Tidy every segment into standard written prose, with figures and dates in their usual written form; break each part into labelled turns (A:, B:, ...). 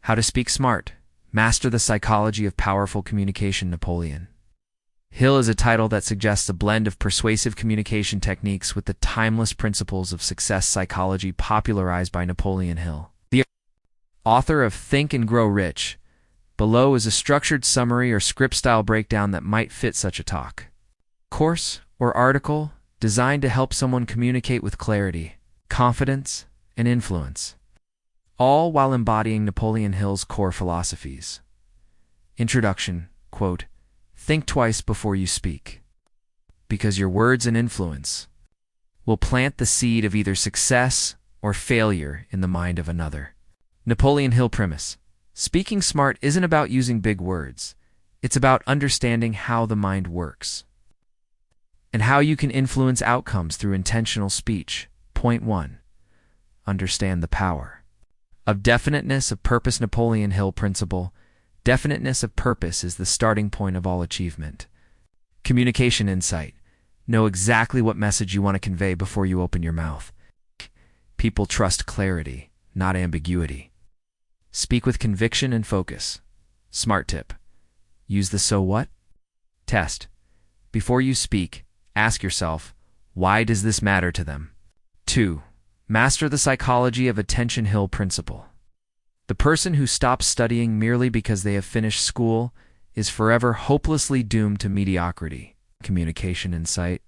A: How to Speak Smart. Master the Psychology of Powerful Communication, Napoleon Hill is a title that suggests a blend of persuasive communication techniques with the timeless principles of success psychology popularized by Napoleon Hill, the author of Think and Grow Rich. Below is a structured summary or script-style breakdown that might fit such a talk. Course or article designed to help someone communicate with clarity, confidence, and influence, all while embodying Napoleon Hill's core philosophies. Introduction, quote, "Think twice before you speak, because your words and influence will plant the seed of either success or failure in the mind of another." Napoleon Hill premise. Speaking smart isn't about using big words. It's about understanding how the mind works and how you can influence outcomes through intentional speech. Point 1. Understand the power of definiteness of purpose. Napoleon Hill principle. Definiteness of purpose is the starting point of all achievement. Communication insight. Know exactly what message you want to convey before you open your mouth. People trust clarity, not ambiguity. Speak with conviction and focus. Smart tip. Use the so what test. Before you speak, ask yourself, why does this matter to them? 2. Master the psychology of attention. Hill principle. The person who stops studying merely because they have finished school is forever hopelessly doomed to mediocrity. Communication insight.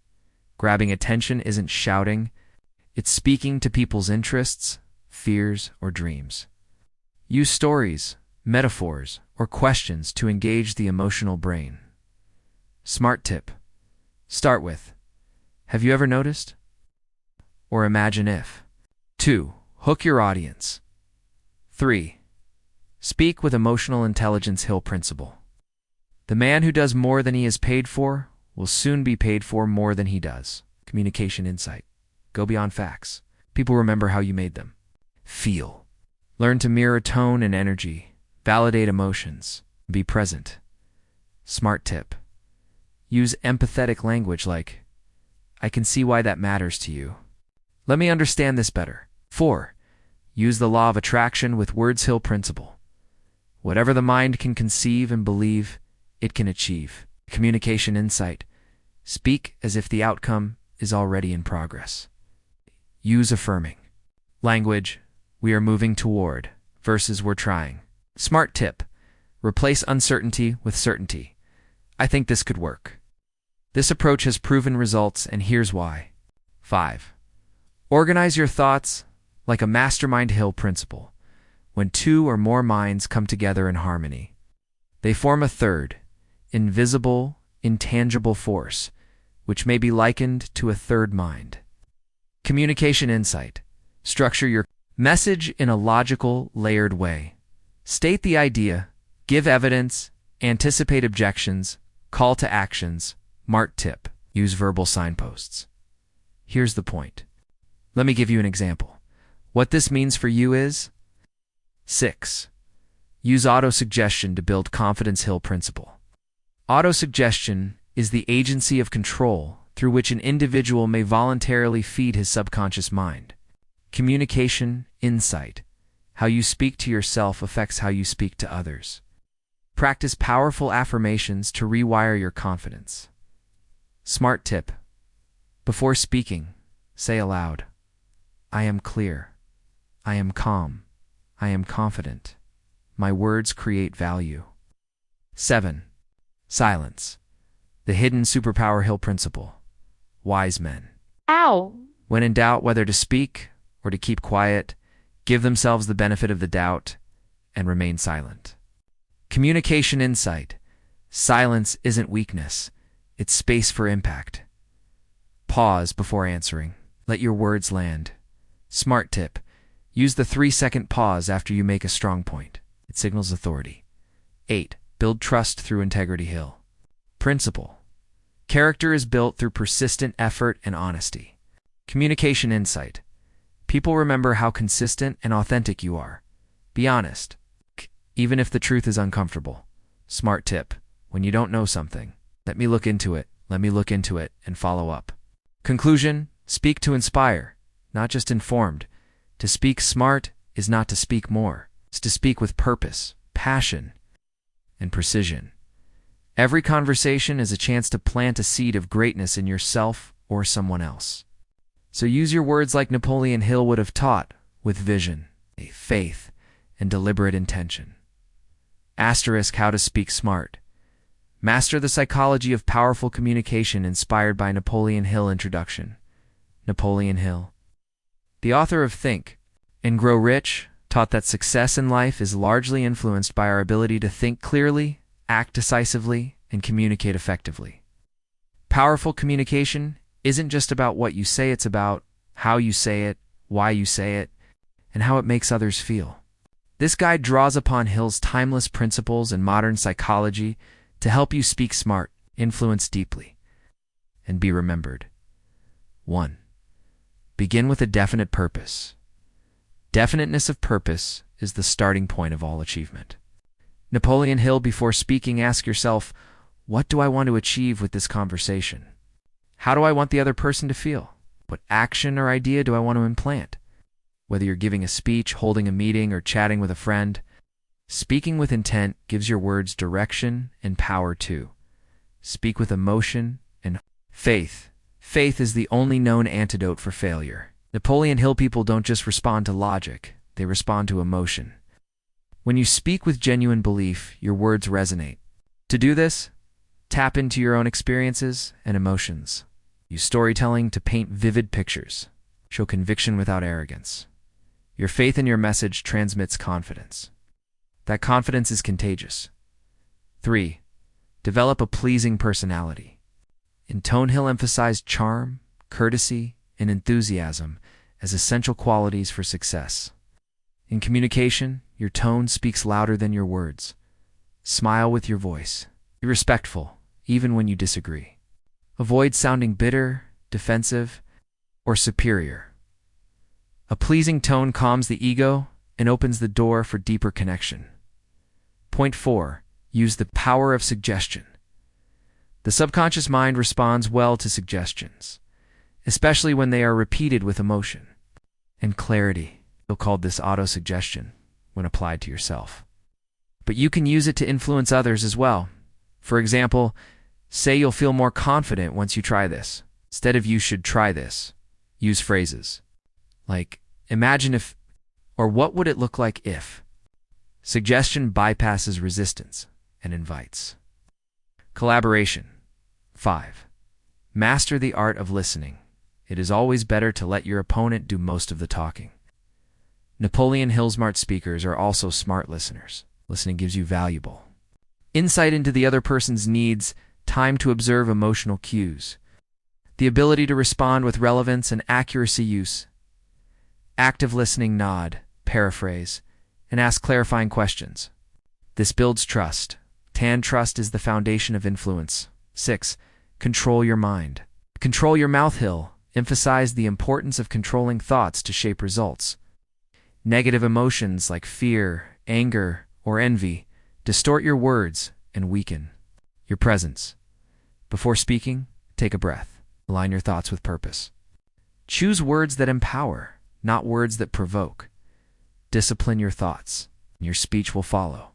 A: Grabbing attention isn't shouting, it's speaking to people's interests, fears, or dreams. Use stories, metaphors, or questions to engage the emotional brain. Smart tip. Start with, have you ever noticed? Or imagine if. 2. Hook your audience. 3. Speak with emotional intelligence. Hill principle. The man who does more than he is paid for will soon be paid for more than he does. Communication insight. Go beyond facts. People remember how you made them feel. Learn to mirror tone and energy. Validate emotions. Be present. Smart tip. Use empathetic language like, I can see why that matters to you. Let me understand this better. 4. Use the law of attraction with words. Hill principle. Whatever the mind can conceive and believe, it can achieve. Communication insight. Speak as if the outcome is already in progress. Use affirming language. We are moving toward versus we're trying. Smart tip. Replace uncertainty with certainty. I think this could work. This approach has proven results, and here's why. 5. Organize your thoughts like a mastermind. Hill principle. When 2 or more minds come together in harmony, they form a third, invisible, intangible force, which may be likened to a third mind. Communication insight. Structure your message in a logical, layered way. State the idea, give evidence, anticipate objections, call to actions. Smart tip. Use verbal signposts. Here's the point. Let me give you an example. What this means for you is 6. Use autosuggestion to build confidence. Hill principle. Autosuggestion is the agency of control through which an individual may voluntarily feed his subconscious mind. Communication insight. How you speak to yourself affects how you speak to others. Practice powerful affirmations to rewire your confidence. Smart tip. Before speaking, say aloud, I am clear. I am calm. I am confident. My words create value. 7. Silence. The hidden superpower. Hill principle. Wise men.
B: Ow!
A: When in doubt whether to speak or to keep quiet, give themselves the benefit of the doubt and remain silent. Communication insight. Silence isn't weakness. It's space for impact. Pause before answering. Let your words land. Smart tip. Use the 3-second pause after you make a strong point. It signals authority. 8. Build trust through integrity. Hill principle. Character is built through persistent effort and honesty. Communication insight. People remember how consistent and authentic you are. Be honest, even if the truth is uncomfortable. Smart tip. When you don't know something, let me look into it, and follow up. Conclusion. Speak to inspire, not just informed. To speak smart is not to speak more. to speak with purpose, passion, and precision. Every conversation is a chance to plant a seed of greatness in yourself or someone else. So use your words like Napoleon Hill would have taught, with vision, faith, and deliberate intention. Asterisk how to speak smart. Master the psychology of powerful communication inspired by Napoleon Hill. Introduction. Napoleon Hill, the author of Think and Grow Rich, taught that success in life is largely influenced by our ability to think clearly, act decisively, and communicate effectively. Powerful communication isn't just about what you say, it's about how you say it, why you say it, and how it makes others feel. This guide draws upon Hill's timeless principles and modern psychology to help you speak smart, influence deeply, and be remembered. 1. Begin with a definite purpose. Definiteness of purpose is the starting point of all achievement. Napoleon Hill, before speaking, ask yourself, what do I want to achieve with this conversation? How do I want the other person to feel? What action or idea do I want to implant? Whether you're giving a speech, holding a meeting, or chatting with a friend, speaking with intent gives your words direction and power too. Speak with emotion and faith. Faith is the only known antidote for failure. Napoleon Hill people don't just respond to logic, they respond to emotion. When you speak with genuine belief, your words resonate. To do this, tap into your own experiences and emotions. Use storytelling to paint vivid pictures. Show conviction without arrogance. Your faith in your message transmits confidence. That confidence is contagious. 3. Develop a pleasing personality. In tone, Hill emphasized charm, courtesy, and enthusiasm as essential qualities for success. In communication, your tone speaks louder than your words. Smile with your voice. Be respectful, even when you disagree. Avoid sounding bitter, defensive, or superior. A pleasing tone calms the ego and opens the door for deeper connection. Point 4. Use the power of suggestion. The subconscious mind responds well to suggestions, especially when they are repeated with emotion and clarity. You'll call this auto-suggestion when applied to yourself. But you can use it to influence others as well. For example, say you'll feel more confident once you try this. Instead of "you should try this," use phrases like "imagine if," or "what would it look like if." Suggestion bypasses resistance and invites collaboration. 5. Master the art of listening. It is always better to let your opponent do most of the talking. Napoleon Hill's smart speakers are also smart listeners. Listening gives you valuable insight into the other person's needs, time to observe emotional cues, the ability to respond with relevance and accuracy. Use active listening, nod, paraphrase, and ask clarifying questions. This builds trust. Trust is the foundation of influence. 6. Control your mind. Control your mouth. Hill emphasize the importance of controlling thoughts to shape results. Negative emotions like fear, anger, or envy distort your words and weaken your presence. Before speaking, take a breath. Align your thoughts with purpose. Choose words that empower, not words that provoke. Discipline your thoughts, and your speech will follow.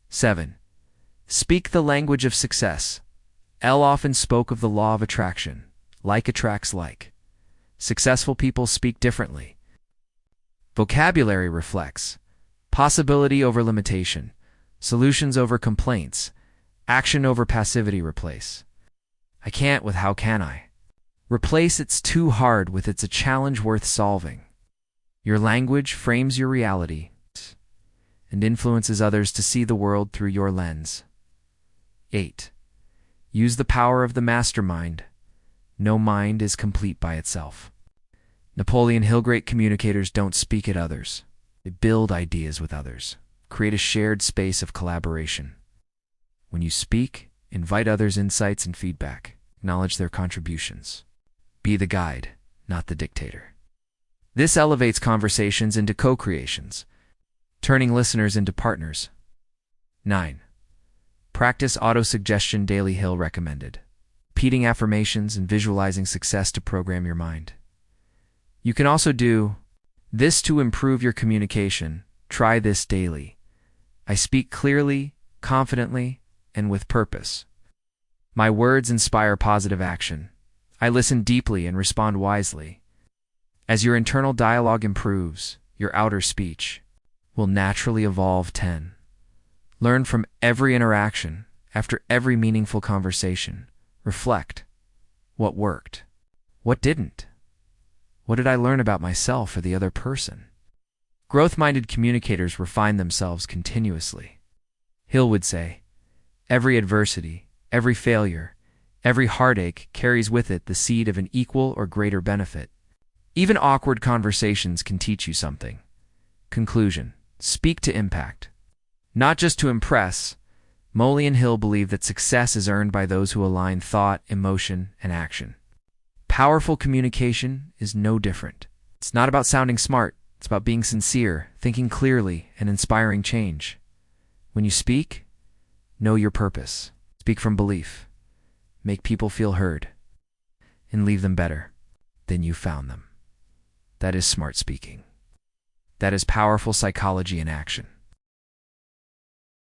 A: 7. Speak the language of success. L often spoke of the law of attraction. Like attracts like. Successful people speak differently. Vocabulary reflects possibility over limitation, solutions over complaints, action over passivity. Replace "I can't" with "how can I?" Replace "it's too hard" with "it's a challenge worth solving." Your language frames your reality and influences others to see the world through your lens. 8. Use the power of the mastermind. No mind is complete by itself. Napoleon Hill: great communicators don't speak at others. They build ideas with others. Create a shared space of collaboration. When you speak, invite others' insights and feedback. Acknowledge their contributions. Be the guide, not the dictator. This elevates conversations into co-creations, turning listeners into partners. 9. Practice auto-suggestion daily. Hill recommended repeating affirmations and visualizing success to program your mind. You can also do this to improve your communication. Try this daily. I speak clearly, confidently, and with purpose. My words inspire positive action. I listen deeply and respond wisely. As your internal dialogue improves, your outer speech will naturally evolve. 10. Learn from every interaction. After every meaningful conversation, reflect. What worked? What didn't? What did I learn about myself or the other person? Growth-minded communicators refine themselves continuously. Hill would say, every adversity, every failure, every heartache carries with it the seed of an equal or greater benefit. Even awkward conversations can teach you something. Conclusion: speak to impact. Not just to impress. Napoleon Hill believed that success is earned by those who align thought, emotion, and action. Powerful communication is no different. It's not about sounding smart. It's about being sincere, thinking clearly, and inspiring change. When you speak, know your purpose. Speak from belief. Make people feel heard. And leave them better than you found them. That is smart speaking. That is powerful psychology in action.